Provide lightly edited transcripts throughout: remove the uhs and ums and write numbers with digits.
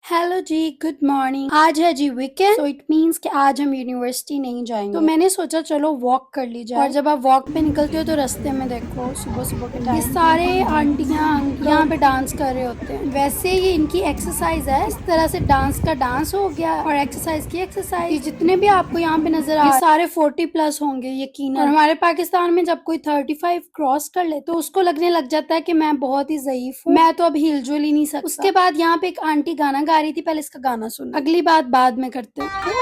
Hello जी, good morning. आज है जी weekend, तो इट मींस कि आज हम यूनिवर्सिटी नहीं जाएंगे। तो मैंने सोचा चलो वॉक कर ली जाए। और जब आप वॉक पे निकलते हो तो रास्ते में देखो सुबह सुबह के टाइम ये सारे आंटियां अंकल यहाँ पे डांस कर रहे होते हैं। वैसे ये इनकी एक्सरसाइज है, इस तरह से डांस का डांस हो गया और एक्सरसाइज की एक्सरसाइज। ये जितने भी आपको यहाँ पे नजर आ सारे 40+ होंगे यकीनन। और हमारे पाकिस्तान में जब कोई 35 क्रॉस कर ले तो उसको लगने लग जाता है कि मैं बहुत ही ज़ईफ हूँ, मैं तो अब हिलजुल ही नहीं सकता। उसके बाद यहाँ पे एक आंटी गाना गा रही थी, पहले इसका गाना सुन, अगली बात बाद में करते हैं।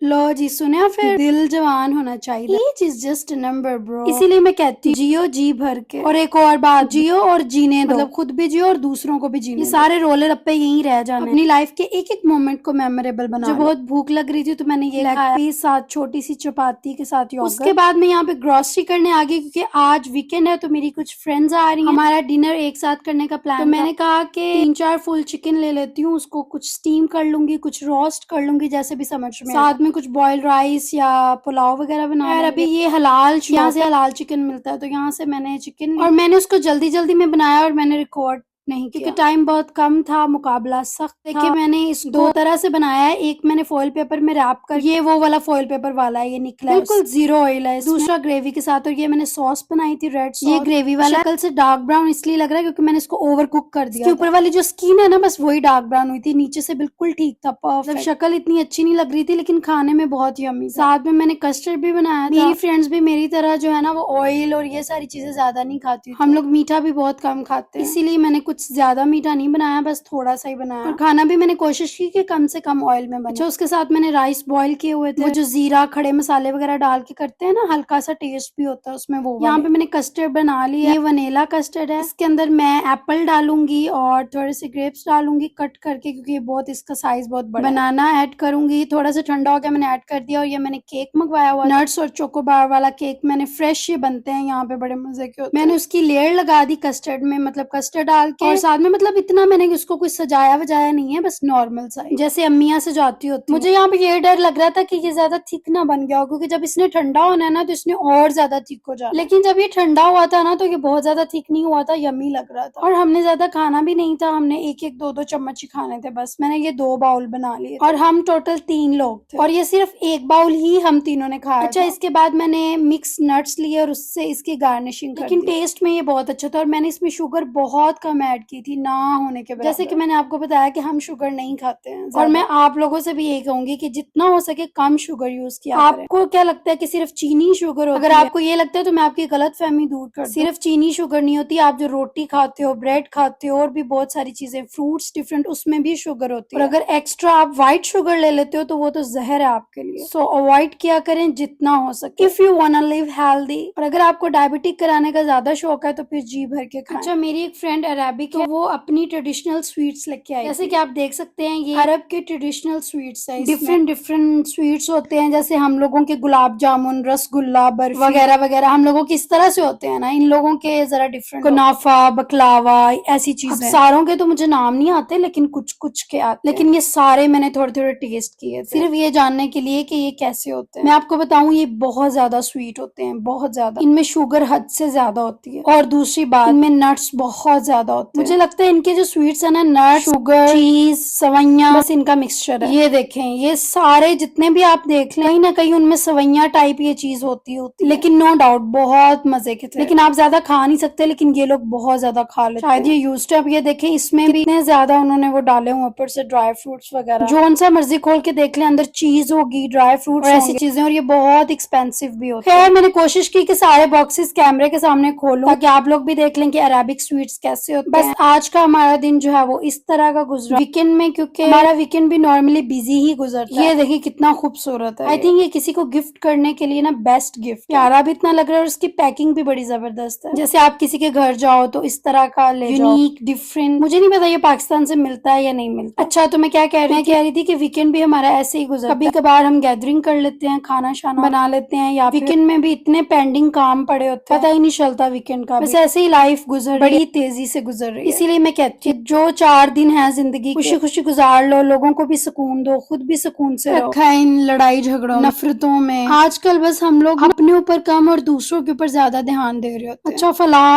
लो जी, सुने फिर दिल जवान होना चाहिए। Age is just number bro, इसीलिए मैं कहती हूँ जियो जी भर के। और एक और बात, जियो और जीने दो, मतलब खुद भी जियो और दूसरों को भी जीने। ये सारे रोलर अप्पे यहीं रह जाने, अपनी लाइफ के एक एक मोमेंट को मेमोरेबल बना। जो बहुत भूख लग रही थी तो मैंने ये खाया साथ छोटी सी चपाती के साथ योगर्ट। उसके बाद मैं यहाँ पे ग्रोसरी करने आ गई क्योंकि आज वीकेंड है तो मेरी कुछ फ्रेंड्स आ रही हैं। हमारा डिनर एक साथ करने का प्लान। तो मैंने कहा कि 3-4 फुल चिकन ले लेती हूँ, उसको कुछ स्टीम कर लूंगी, कुछ रोस्ट कर लूंगी, जैसे भी समझ में। साथ में कुछ बॉइल्ड राइस या पुलाव वगैरह बना। यार अभी ये हलाल, यहाँ से हलाल चिकन मिलता है तो यहाँ से मैंने चिकन, और मैंने उसको जल्दी जल्दी में बनाया और मैंने रिकॉर्ड नहीं क्योंकि टाइम बहुत कम था, मुकाबला सख्त। देखिए मैंने इस दो तरह से बनाया है। एक मैंने फॉइल पेपर में रैप कर, ये वो वाला फॉइल पेपर वाला है, ये निकला है, बिल्कुल जीरो ऑयल है। दूसरा ग्रेवी के साथ। और ये मैंने सॉस बनाई थी रेड सॉस, ये ग्रेवी वाला। शक्ल से डार्क ब्राउन इसलिए लग रहा है क्योंकि मैंने इसको ओवर कुक कर दिया। ऊपर वाली जो स्किन है ना, बस वही डार्क ब्राउन हुई थी, नीचे से बिल्कुल ठीक था, परफेक्ट। शक्ल इतनी अच्छी नहीं लग रही थी लेकिन खाने में बहुत यम्मी। साथ में मैंने कस्टर्ड भी बनाया था। मेरी फ्रेंड्स भी मेरी तरह जो है ना वो ऑयल और ये सारी चीजें ज्यादा नहीं खाती, हम लोग मीठा भी बहुत कम खाते हैं, इसीलिए मैंने कुछ ज्यादा मीठा नहीं बनाया, बस थोड़ा सा ही बनाया। और खाना भी मैंने कोशिश की कि कम से कम ऑयल में बने। अच्छा, उसके साथ मैंने राइस बॉईल किए हुए थे, वो जो जीरा खड़े मसाले वगैरह डाल के करते हैं ना, हल्का सा टेस्ट भी होता है उसमें, वो यहाँ पे मैंने कस्टर्ड बना लिया। ये वनीला कस्टर्ड है, इसके अंदर मैं एप्पल डालूंगी और थोड़े से ग्रेप्स डालूंगी कट करके क्योंकि ये बहुत, इसका साइज बहुत बड़ा। बनाना ऐड करूंगी, थोड़ा सा ठंडा हो गया मैंने ऐड कर दिया। और ये मैंने केक मंगवाया हुआ, नट्स और चोकोबार वाला केक मैंने फ्रेश, ये बनते हैं यहाँ पे, बड़े मजे के होते हैं। मैंने उसकी लेयर लगा दी कस्टर्ड में, मतलब कस्टर्ड डाल के, और साथ में मतलब इतना मैंने उसको कुछ सजाया वजाया नहीं है, बस नॉर्मल सा जैसे अम्मियाँ सजाती होती। मुझे यहाँ पे ये डर लग रहा था कि ये ज्यादा थिक ना बन गया हो क्योंकि जब इसने ठंडा होना है ना तो इसने और ज्यादा थिक हो जाए। लेकिन जब ये ठंडा हुआ था ना तो ये बहुत ज्यादा थिक नहीं हुआ था, यम्मी लग रहा था। और हमने ज्यादा खाना भी नहीं था, हमने एक एक दो दो चम्मच ही खाने थे बस। मैंने ये 2 बाउल बना लिए और हम टोटल 3 लोग थे और ये सिर्फ 1 बाउल ही हम तीनों ने खाया। अच्छा, इसके बाद मैंने मिक्स नट्स लिए और उससे इसकी गार्निशिंग कर दी। लेकिन टेस्ट में ये बहुत अच्छा था और मैंने इसमें शुगर बहुत कम ऐड की थी, ना होने के बराबर। जैसे कि मैंने आपको बताया कि हम शुगर नहीं खाते हैं और मैं आप लोगों से भी यही कहूंगी कि जितना हो सके कम शुगर यूज किया करें। आपको क्या लगता है कि सिर्फ चीनी शुगर होती है? अगर आपको ये लगता है तो मैं आपकी गलत फहमी दूर कर दूं। सिर्फ चीनी शुगर नहीं होती, आप जो रोटी खाते हो, ब्रेड खाते हो और भी बहुत सारी चीजें, फ्रूट्स डिफरेंट, उसमें भी शुगर होती है। और अगर एक्स्ट्रा आप व्हाइट शुगर ले लेते हो तो वो तो जहर है आपके लिए। सो अवॉइड किया करें जितना हो सके इफ यू वांना लिव हेल्दी। और अगर आपको डायबिटिक कराने का ज्यादा शौक है तो फिर जी भर के खाएं। अच्छा, मेरी एक फ्रेंड अरेबिक है, वो अपनी ट्रेडिशनल स्वीट्स लेके आई। जैसे कि आप देख सकते हैं ये अरब के ट्रेडिशनल स्वीट्स है, डिफरेंट डिफरेंट स्वीट्स होते हैं। जैसे हम लोगों के गुलाब जामुन, रसगुल्ला, बर्फी वगैरह वगैरह हम लोगों के इस तरह से होते हैं ना, इन लोगों के जरा डिफरेंट, कुनाफा, बकलावा, ऐसी चीजें। सारों के तो मुझे नाम नहीं आते लेकिन कुछ कुछ के आते। लेकिन ये सारे मैंने थोड़े थोड़े टेस्ट किए सिर्फ ये जानने के लिए कि ये कैसे होते हैं। मैं आपको बताऊं, ये बहुत ज्यादा स्वीट होते हैं, बहुत ज्यादा। इनमें शुगर हद से ज्यादा होती है और दूसरी बात, इनमें नट्स बहुत ज्यादा होते हैं। मुझे लगता है इनके जो स्वीट्स है ना, नट्स, शुगर, चीज, सवैया, बस इनका मिक्सचर है। ये देखें, ये सारे जितने भी आप देख लें, कहीं ना कहीं उनमें सवैया टाइप ये चीज होती है। लेकिन नो डाउट बहुत मजे के थे। लेकिन आप ज्यादा खा नहीं सकते, लेकिन ये लोग बहुत ज्यादा खा लेते हैं। शायद ये यूज्ड है। अब ये देखें, इसमें भी इतने ज्यादा उन्होंने वो डाले हुए ऊपर से ड्राई फ्रूट्स वगैरह। जो सा मर्जी खोल के देख ले, अंदर चीज होगी, ड्राई फ्रूट्स, ऐसी चीजें। और ये बहुत एक्सपेंसिव भी होती है। खैर, मैंने कोशिश की कि सारे बॉक्सेस कैमरे के सामने खोलूं ताकि आप लोग भी देख लें कि अरेबिक स्वीट्स कैसे होते हैं। बस आज का हमारा दिन जो है वो इस तरह का गुजरा वीकेंड में, क्योंकि हमारा वीकेंड भी नॉर्मली बिजी ही गुजरता है। ये देखिए कितना खूबसूरत है। आई थिंक ये किसी को गिफ्ट करने के लिए ना बेस्ट गिफ्ट। प्यारा भी इतना लग रहा है और उसकी पैकिंग भी बड़ी जबरदस्त है। जैसे आप किसी के घर जाओ तो इस तरह का ले जाओ, यूनिक डिफरेंट। मुझे नहीं पता ये पाकिस्तान से मिलता है या नहीं मिलता। अच्छा, तो मैं क्या कह रही थी कि वीकेंड भी हमारा ऐसे ही गुजरता है। कभी कभार हम गैदरिंग कर लेते हैं, खाना शाना बना लेते हैं, या वीकेंड में भी इतने पेंडिंग काम पड़े होते हैं, पता ही नहीं चलता वीकेंड का। बस ऐसे ही लाइफ गुजर बड़ी तेजी से गुजर रही है। इसीलिए मैं कहती हूँ जो 4 दिन है जिंदगी खुशी खुशी गुजार लो, लोगों को भी सुकून दो, खुद भी सुकून से रखा है इन लड़ाई झगड़ों नफरतों में। आजकल बस हम लोग अपने ऊपर कम और दूसरों के ऊपर ज्यादा ध्यान दे रहे होते हैं। अच्छा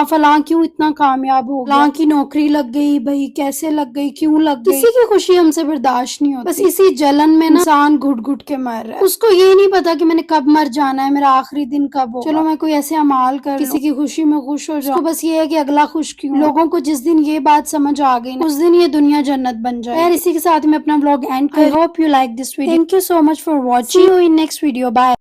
फलां क्यों इतना कामयाब हो गया, फलां की नौकरी लग गई, भाई कैसे लग गई, क्यों लग गई। किसी की खुशी हमसे बर्दाश्त नहीं होती। बस इसी जलन में ना इंसान घुट घुट के मर रहा है। उसको ये नहीं पता कि मैंने कब मर जाना है, मेरा आखिरी दिन कब हो। चलो मैं कोई ऐसे अमाल कर किसी की खुशी में खुश हो जाऊं, बस ये है कि अगला खुश क्यों। लोगों को जिस दिन ये बात समझ आ गई ना, उस दिन ये दुनिया जन्नत बन जाए। यार इसी के साथ मैं अपना व्लॉग एंड कर। I hope you like this video. Thank you so much for watching. See you in next video. Bye.